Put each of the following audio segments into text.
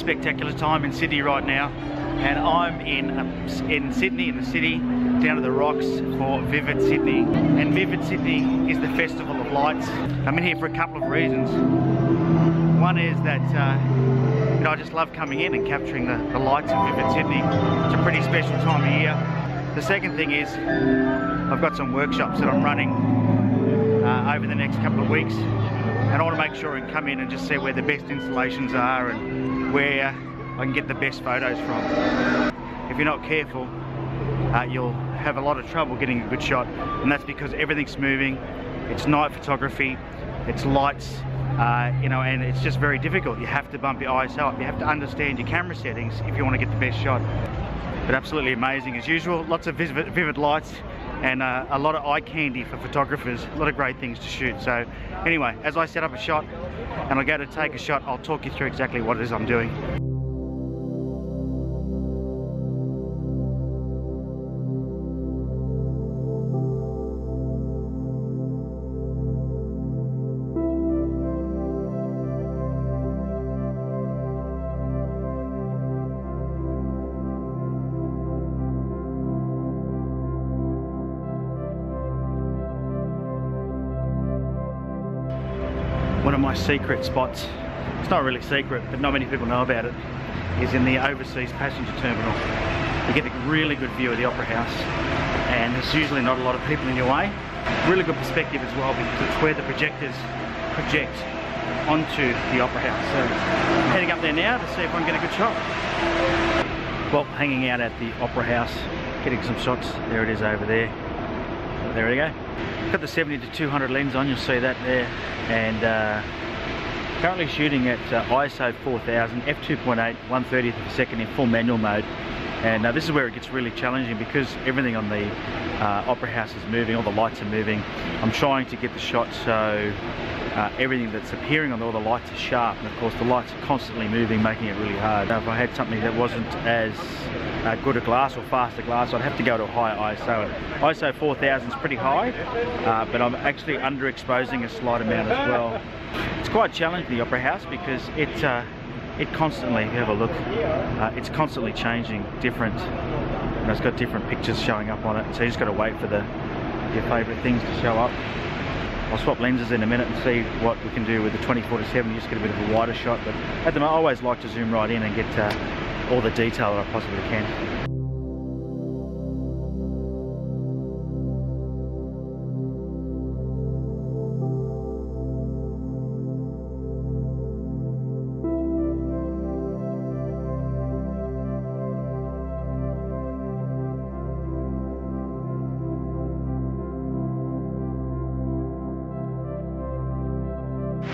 spectacular time in Sydney right now, and I'm in Sydney, in the city, down to the rocks for Vivid Sydney. And Vivid Sydney is the festival of lights. I'm in here for a couple of reasons. One is that you know, I just love coming in and capturing the lights of Vivid Sydney. It's a pretty special time of year. The second thing is I've got some workshops that I'm running over the next couple of weeks, and I want to make sure and come in and just see where the best installations are and where I can get the best photos from. If you're not careful, you'll have a lot of trouble getting a good shot, and that's because everything's moving. It's night photography, it's lights, you know, and it's just very difficult. You have to bump your ISO up, you have to understand your camera settings if you want to get the best shot. But absolutely amazing as usual, lots of vivid lights, and a lot of eye candy for photographers, a lot of great things to shoot. So anyway, as I set up a shot and I go to take a shot, I'll talk you through exactly what it is I'm doing. One of my secret spots, it's not really secret, but not many people know about it, is in the overseas passenger terminal. You get a really good view of the Opera House, and there's usually not a lot of people in your way. Really good perspective as well, because it's where the projectors project onto the Opera House. So I'm heading up there now to see if I can get a good shot. Well, hanging out at the Opera House, getting some shots. There it is over there. There we go. Got the 70-200 lens on, you'll see that there, and currently shooting at ISO 4000, f2.8, 1/30th of a second in full manual mode. And this is where it gets really challenging, because everything on the Opera House is moving, all the lights are moving. I'm trying to get the shot so everything that's appearing on all the lights is sharp, and of course the lights are constantly moving, making it really hard. Now, if I had something that wasn't as good a glass or faster glass, I'd have to go to a higher ISO. ISO 4000 is pretty high, but I'm actually underexposing a slight amount as well. It's quite challenging, the Opera House, because it constantly, if you have a look, it's constantly changing, different, you know, it's got different pictures showing up on it, so you just got to wait for your favourite things to show up. I'll swap lenses in a minute and see what we can do with the 24-70, just get a bit of a wider shot, but at the moment I always like to zoom right in and get all the detail that I possibly can.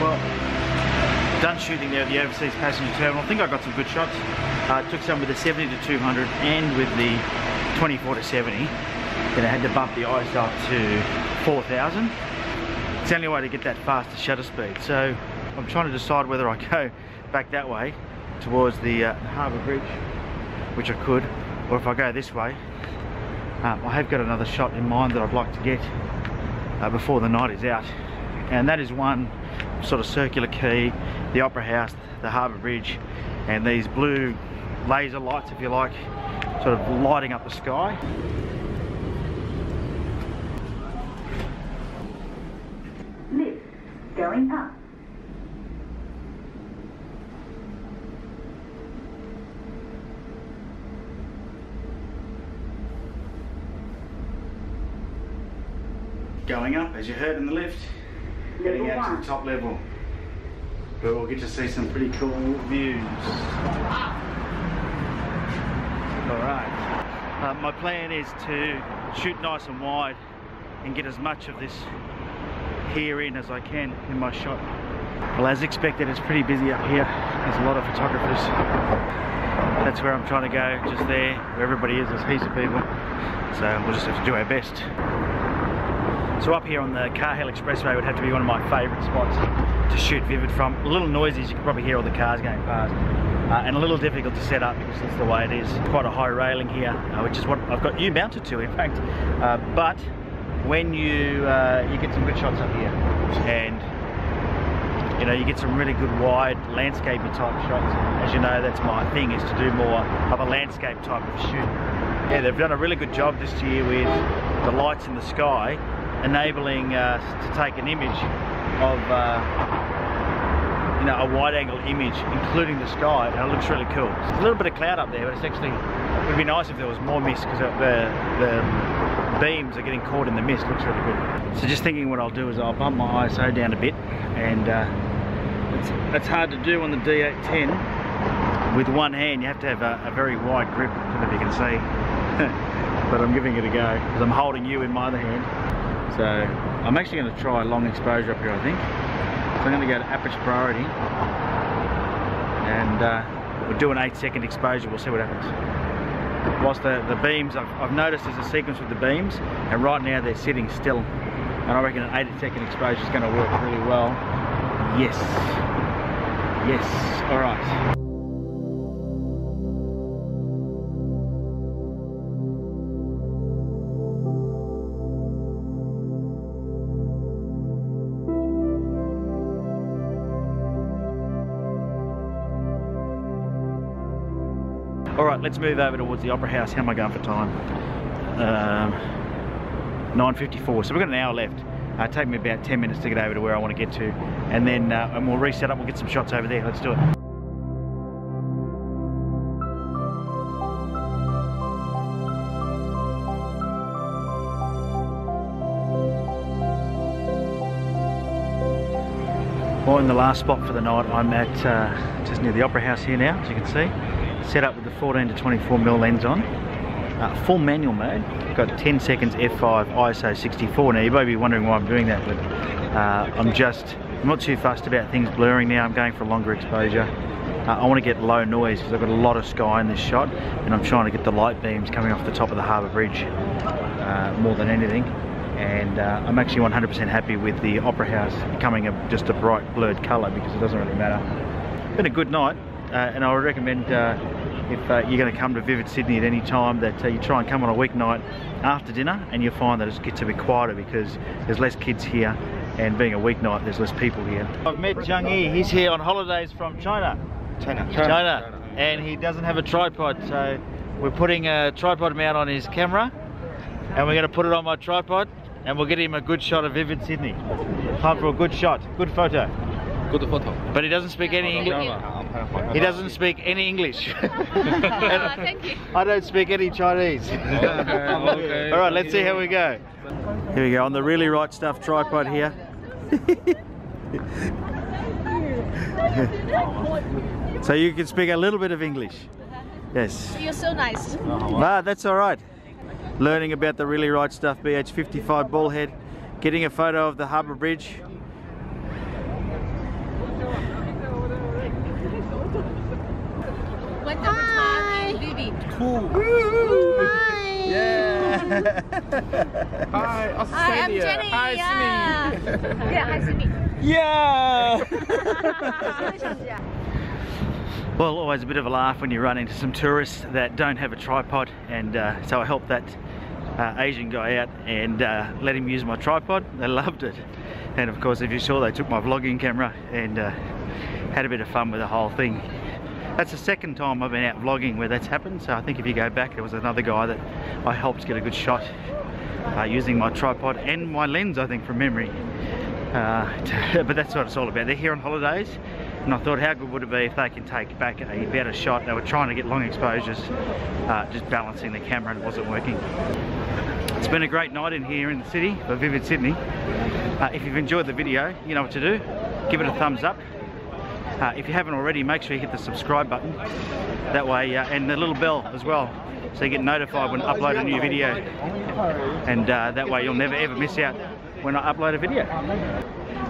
Well, done shooting there at the overseas passenger terminal. I think I got some good shots. Took some with the 70-200 and with the 24-70. Then I had to bump the ISO up to 4000. It's the only way to get that faster shutter speed. So I'm trying to decide whether I go back that way towards the Harbour Bridge, which I could, or if I go this way. I have got another shot in mind that I'd like to get before the night is out, and that is one sort of circular quay, the Opera House, the Harbour Bridge, and these blue laser lights, if you like, sort of lighting up the sky. Lift going up. Going up, as you heard in the lift, getting out to the top level. But we'll get to see some pretty cool views. Alright, my plan is to shoot nice and wide and get as much of this here in as I can in my shot. Well, as expected, it's pretty busy up here. There's a lot of photographers. That's where I'm trying to go, just there, where everybody is. There's heaps of people. So we'll just have to do our best. So up here on the Cahill Expressway would have to be one of my favourite spots to shoot Vivid from. A little noisy, as you can probably hear all the cars going past, and a little difficult to set up because that's the way it is. Quite a high railing here, which is what I've got you mounted to, in fact. But when you get some good shots up here, and you know, you get some really good wide landscapey type shots. As you know, that's my thing, is to do more of a landscape type of shoot. Yeah, they've done a really good job this year with the lights in the sky, enabling us to take an image of you know, a wide angle image including the sky, and it looks really cool. There's a little bit of cloud up there, but it's actually, it would be nice if there was more mist, because the beams are getting caught in the mist. It looks really good. So just thinking what I'll do is I'll bump my ISO down a bit, and it's hard to do on the D810 with one hand. You have to have a very wide grip. I don't know if you can see, but I'm giving it a go because I'm holding you in my other hand. So I'm actually going to try long exposure up here, I think. So I'm going to go to aperture priority, and we'll do an 8-second exposure. We'll see what happens. Whilst the beams, I've noticed there's a sequence with the beams, and right now they're sitting still, and I reckon an 8-second exposure is going to work really well. Yes, yes, all right. Alright, let's move over towards the Opera House. How am I going for time? 9:54, so we've got an hour left. Take me about 10 minutes to get over to where I want to get to, and then and we'll reset up, we'll get some shots over there. Let's do it. Well, in the last spot for the night, I'm at just near the Opera House here now, as you can see. Set up with the 14 to 24mm lens on, full manual mode. Got 10 seconds f5, ISO 64. Now you may be wondering why I'm doing that, but I'm not too fussed about things blurring now. I'm going for a longer exposure. I want to get low noise because I've got a lot of sky in this shot, and I'm trying to get the light beams coming off the top of the harbour bridge more than anything. And I'm actually 100% happy with the Opera House becoming just a bright blurred colour, because it doesn't really matter. Been a good night. And I would recommend if you're going to come to Vivid Sydney at any time, that you try and come on a weeknight after dinner, and you'll find that it gets a bit quieter because there's less kids here, and being a weeknight there's less people here. I've met Zhang Yi. He's here on holidays from China, and he doesn't have a tripod, so we're putting a tripod mount on his camera, and we're going to put it on my tripod, and we'll get him a good shot of Vivid Sydney. Time for a good shot, good photo. Good photo. But he doesn't speak any English. He doesn't speak any English. Thank you. I don't speak any Chinese. Okay. All right, let's see how we go. Here we go on the Really Right Stuff tripod here. So you can speak a little bit of English. Yes. You're so nice. Ah, that's all right. Learning about the Really Right Stuff BH55 bullhead. Getting a photo of the harbour bridge. What number time, Vivi? Cool. Hi. Yeah. Hi, Hi, I'm Australia. Jenny. Hi, Yeah. Sydney. Yeah, hi, Sydney. Yeah! Well, always a bit of a laugh when you run into some tourists that don't have a tripod, and so I helped that Asian guy out and let him use my tripod. They loved it, and of course, if you saw, they took my vlogging camera and had a bit of fun with the whole thing. That's the second time I've been out vlogging where that's happened, so I think if you go back, there was another guy that I helped get a good shot using my tripod and my lens, I think, from memory. But that's what it's all about. They're here on holidays, and I thought, how good would it be if they can take back a better shot? They were trying to get long exposures, just balancing the camera, and it wasn't working. It's been a great night in here in the city for Vivid Sydney. If you've enjoyed the video, you know what to do. Give it a thumbs up. If you haven't already, make sure you hit the subscribe button. That way, and the little bell as well, so you get notified when I upload a new video. And that way you'll never ever miss out when I upload a video.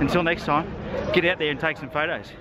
Until next time, get out there and take some photos.